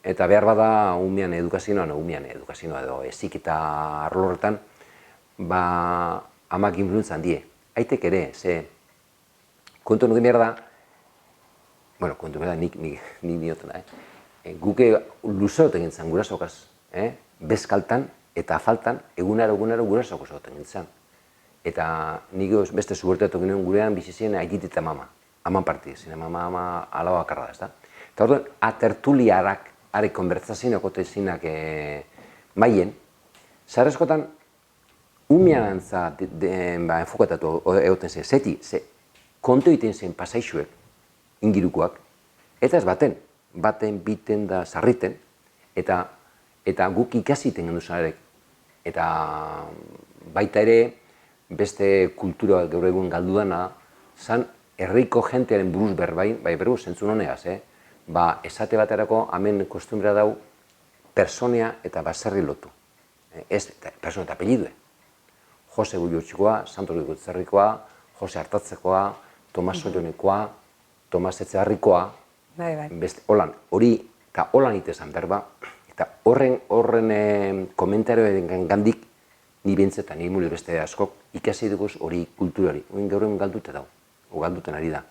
eta behar bada umean edukazioa edo heziketa arlo horretan, amak influentzan die. Aitek ere, ze kontu nuke behar da, kontu behar da nik nioten da, guke luzeoten gintzen gurasokaz, bezkaltan eta afaltan egunaro gurasokaz egoten gintzen. Eta nik beste zuberteatu ginen gurean bizizien aitit eta mama. Aman partidez, mama alaua akarra da, ez da. Eta orduan, tertuliarak, are konbertsazioan egote zinak maien, zarrezkotan, umean antza enfokatatu egoten zen, zeti, kontu egiten zen pasaixuek, ingirukoak, eta ez baten, biten da sarriten, eta guk ikasiten gendu zanarek. Eta baita ere, beste kultura gaur egun galdu dana, zan herriko jentearen buruz berbain, berbu zentzun honegaz, esate baterako hemen kostumbrea dau personea eta baserri lotu. Ez, persona eta apellidue. Jose Gulliotxikoa, Santos Gutxerrikoa, Jose Artatzekoa, Tomas Ollonekoa, Tomas Etxegarrikoa, holan, hori, eta holan itezan berba, eta horren komentarioen gandik, ni bentsetan, ni muli beste askok, ikasi duguz hori kulturari. Gaur egun galdute dago, o galduten ari da.